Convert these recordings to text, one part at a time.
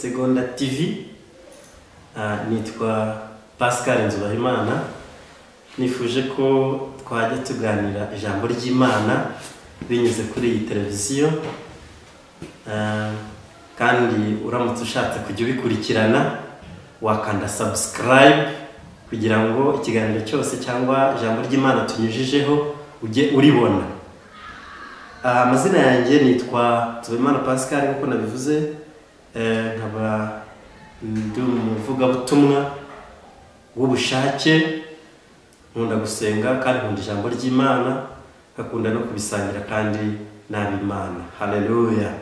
ISEGONDA TV. Nitwa Pascal Nzubahimana. Nifuje ko twajya tuganira ijambo ry'Imana binyuze kuri iyi televiziyo. Kandi uramutse ushatse kujya ubikurikirana wakanda subscribe kugira ngo ikiganiro cyose cyangwa ijambo ry'Imana tunyujijeho ujye uribona. Amazina yanjye nitwa Nzubahimana Pascal nkuko nabivuze, nkaba ndi umuvugabutumwa w'ubushake, nkunda gusenga kandi nkunda ijambo ry'Imana, ngakunda no kubisangira kandi n'ab'Imana. Haleluya.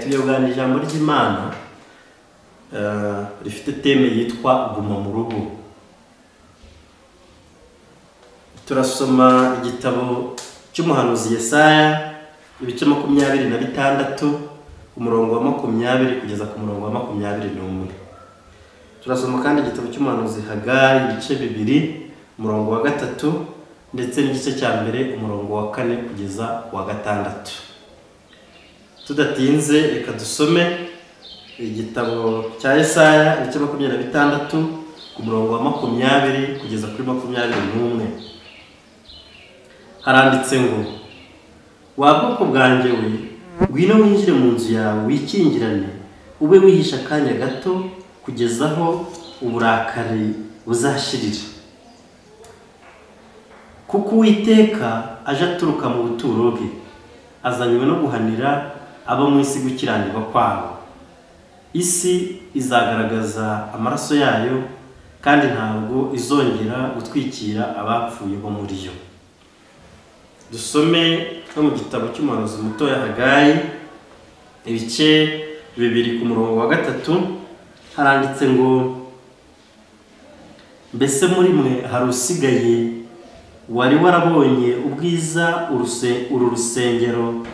Tugiye kuganira ijambo ry'Imana rifite teme yitwa guma mu rugo. Turasoma igitabo cy'umuhanuzi Yesaya ibice 26 umurongo wa 20 kugeza ku murongo wa 21. Turasoma kandi igitabo cy'umuhanuzi Hagayi ibice 2 umurongo wa 3 ndetse n'igice cya mbere umurongo wa 4 kugeza ku wa 6. Tudatinze reka dusome igitabo cya Yesaya ibice 26 ku murongo wa 20 kugeza kuri 21. Haranditse ngo, wa bwoko bwanjye we, ngwino winjire mu nzu yawe wikingirane, ube wihisha akanya gato kugeza aho uburakari buzashirira. Kuko Uwiteka aje aturuka mu buturo bwe, azanywe no guhanira abo mu isi gukiranirwa kwabo. Isi izagaragaza amaraso yayo, kandi ntabwo izongera gutwikira abapfuye bo muri yo. Dusome no mu gitabo cy'umuhanuzi mutoya Hagayi ibice 2 ku murongo wa 3. Haranditse ngo, mbese muri mwe hari usigaye wari warabonye ubwiza uru rusengero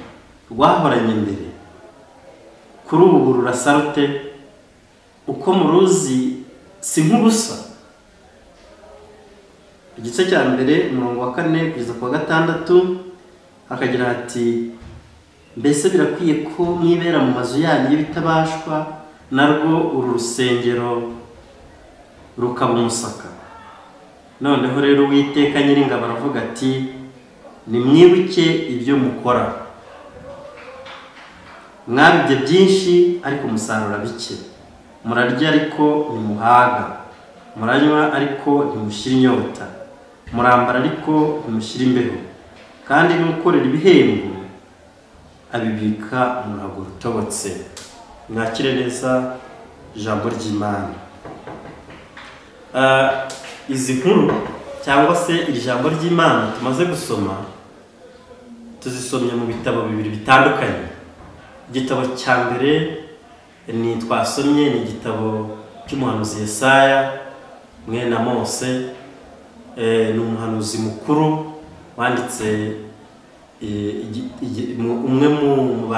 rwahoranye mbere? Kuri ubu rurasa rute? Uko muruzi si nk'ubusa. Igice cya mbere umurongo wa 4 kugeza ku wa 6 hakagira ati, mbese birakwiye ko mwibera mu mazu yanyu y'ibitabashwa, narwo uru rusengero rukaba umusaka. Noneho rero Uwiteka Nyiringabo aravuga ati, nimwibuke ibyo mukora. Mwabibye byinshi ariko musarura bike, murarya ariko ntimuhaga, muranywa ariko ntimushira inyota, murambara ariko ntimushira imbeho, kandi n'ukorera ibihembo abibika mu ruhago rutobotse. Mwakire neza ijambo ry'Imana. Izi nkuru cyangwa se iri jambo ry'Imana tumaze gusoma tuzisomye mu bitabo 2 bitandukanye. Igitabo cya mbere ni twasomye ni igitabo cy'umuhanuzi Yesaya mwene Mose, ni umuhanuzi mukuru wanditse umwe mu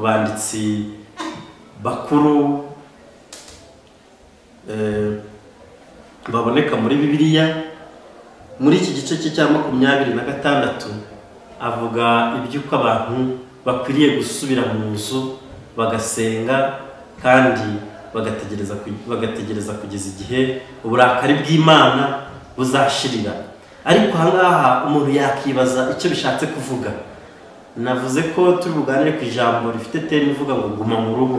banditsi bakuru baboneka muri Bibiliya. Muri iki gice cya 26 avuga iby'uko abantu bakwiriye gusubira mu nzu bagasenga kandi bagategereza kugeza igihe uburakari bw'Imana buzashirira. Ariko ahangaha umuntu yakibaza icyo bishatse kuvuga. Navuze ko turi buganire ku ijambo rifite teme ivuga ngo guma mu rugo.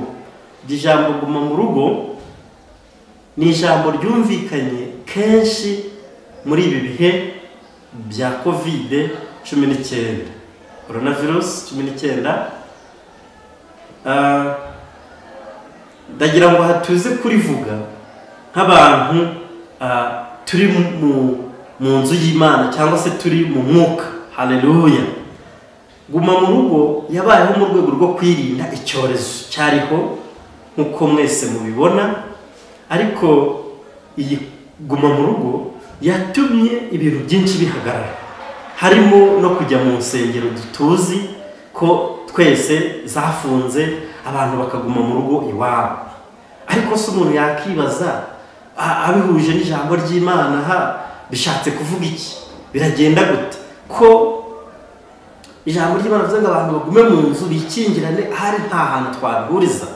Ijambo guma mu rugo ni ijambo ryumvikanye kenshi muri ibi bihe bya COVID-19, coronavirus 19. Ndagira ngo hatuze kurivuga nk'abantu turi mu nzu y'Imana cyangwa se turi mu mwuka. Haleluya. Guma mu rugo yabayeho mu rwego rwo kwirinda icyorezo cyariho nkuko mwese mubibona, ariko iyi guma mu rugo yatumye ibintu byinshi bihagarara, harimo no kujya mu nsengero dutuzi ko twese zafunze, abantu bakaguma mu rugo iwabo. Ariko se umuntu yakibaza abihuje n'ijambo ry'Imana bishatse kuvuga iki? Biragenda gute ko ijambo ry'Imana rivuga ngo abantu bagume mu nzu bikingirane, hari nta hantu twabihuriza?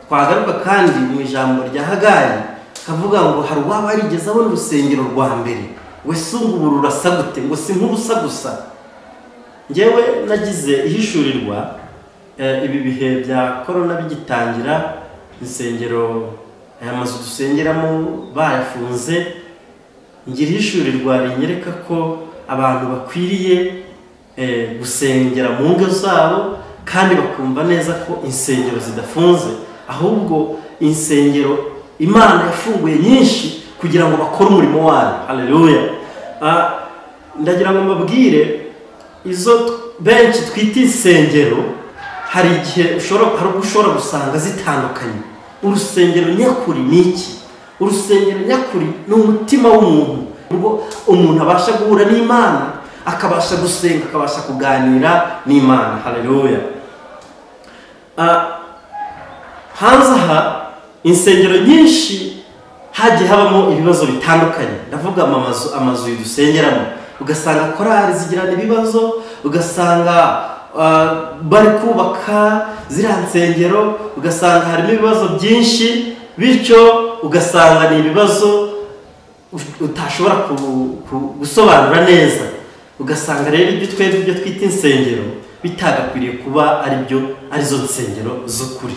twagaruka kandi mu ijambo rya Hagayi kavuga ngo hari uwaba yarigeze abona urusengero rwa mbere, we sungu rurasa gute, ngo si nk'ubusa gusa. Njyewe nagize ihishurirwa ibi bihe bya corona bigitangira, insengero aya mazu dusengeramo bayafunze, ngira ihishurirwa rinyereka ko abantu bakwiriye gusengera mu ngo zabo kandi bakumva neza ko insengero zidafunze, ahubwo insengero Imana yafunguye nyinshi kugira ngo bakore umurimo wayo. Haleluya. Ndagira ngo mbabwire izo benshi twita insengero, hari igihe ushobora gusanga zitandukanye. Urusengero nyakuri ni iki? Urusengero nyakuri ni umutima w'umuntu, ubwo umuntu abasha guhura n'Imana, akabasha gusenga, akabasha kuganira n'Imana. Haleluya. Hanze aha insengero nyinshi hagiye habamo ibibazo bitandukanye. Ndavuga amazu dusengeramo, ugasanga korali zigirana ibibazo, ugasanga bari kubaka ziriya nsengero, ugasanga harimo ibibazo byinshi, bityo ugasanga ni ibibazo utashobora gusobanura neza. Ugasanga rero ibyo twita insengero bitagakwiriye kuba arizo nsengero z'ukuri.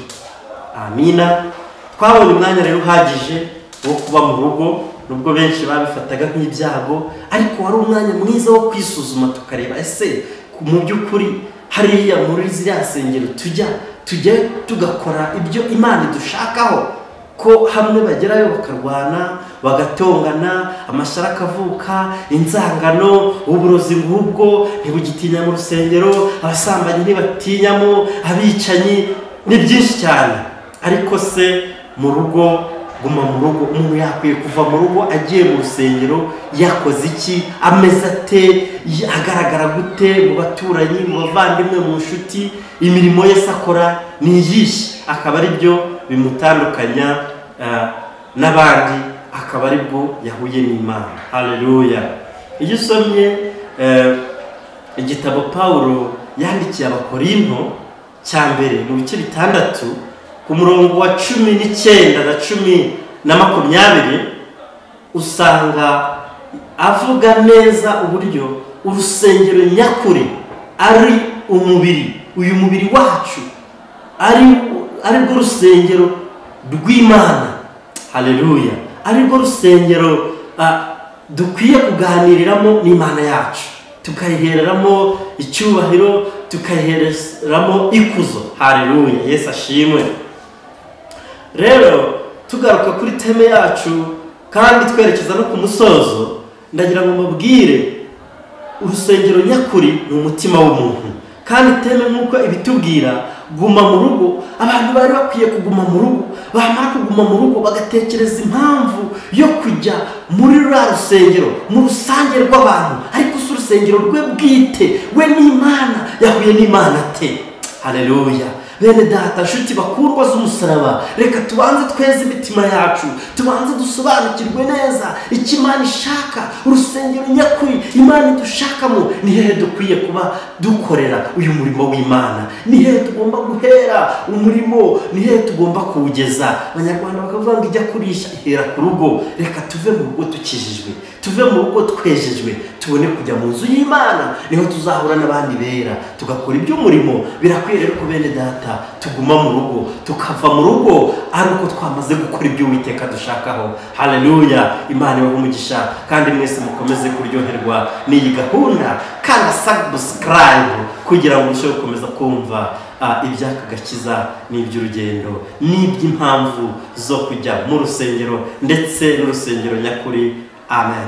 Amina. Twabonye umwanya rero uhagije wo kuba mu rugo, nubwo benshi babifataga nk'ibyago, ariko wari umwanya mwiza wo kwisuzuma tukareba ese mu by'ukuri hariya muri ziriya nsengero tujya tugakora ibyo Imana idushakaho, ko hamwe bagerayo bakarwana, bagatongana, amashara akavuka, inzangano, uburozi nk'ubwo ntibugitinya mu rusengero, abasambanyi ntibatinyamo, abicanyi, ni byinshi cyane. Ariko se mu rugo, guma mu rugo, umuntu yakwiye kuva mu rugo agiye mu rusengero yakoze iki, ameze ate, agaragara gute mu baturanyi, mu bavandimwe, mu nshuti, imirimo ye akora ni iyihe, akaba ari byo bimutandukanya n'abandi, akaba ari bwo yahuye n'Imana. Haleluya. Iyo usomye igitabo Pawulo yandikiye Abakorinto cya mbere mu bice 6 ku murongo wa 19 na 20, usanga avuga neza uburyo urusengero nyakuri ari umubiri, uyu mubiri wacu ari rwo rusengero rw'Imana. Haleluya. Ari rwo rusengero dukwiye kuganiriramo n'Imana yacu, tukayihereramo icyubahiro, tukayihereramo ikuzo. Haleluya. Yesu ashimwe. Rero tugaruka kuri teme yacu kandi twerekeza no ku musozo, ndagira ngo mubwire urusengero nyakuri ni umutima w'umuntu. Kandi teme nk'uko ibitubwira, guma mu rugo, abantu bari bakwiye kuguma mu rugo, bamara kuguma mu rugo bagatekereza impamvu yo kujya muri rwa rusengero, mu rusange rw'abantu, ariko si urusengero rwe bwite, we n'Imana, yahuye n'Imana te. Haleluya. Bene data, nshuti bakundwa z'umusaraba, reka tubanze tweze imitima yacu, tubanze dusobanukirwe neza icyo Imana ishaka. Urusengero nyakuri Imana idushakamo ni hehe dukwiye kuba dukorera uyu murimo w'Imana, ni hehe tugomba guhera umurimo, ni hehe tugomba kuwugeza. Abanyarwanda bakavuga ngo ijya kurisha ihera ku rugo. Reka tuve mu rugo tukijijwe, tuve mu rugo twejejwe, tubone kujya mu nzu y'Imana, niho tuzahura n'abandi bera, tugakora iby'umurimo. Birakwiye rero ko bene data tuguma mu rugo, tukava mu rugo ari uko twamaze gukora ibyo Uwiteka dushakaho. Haleluya. Imana ibahe umugisha kandi mwese mukomeze kuryoherwa n'iyi gahunda, kandi subscribe kugira ngo urusheho gukomeza kumva iby'aka gakiza n'iby'urugendo n'iby'impamvu zo kujya mu rusengero ndetse n'urusengero nyakuri. Amen.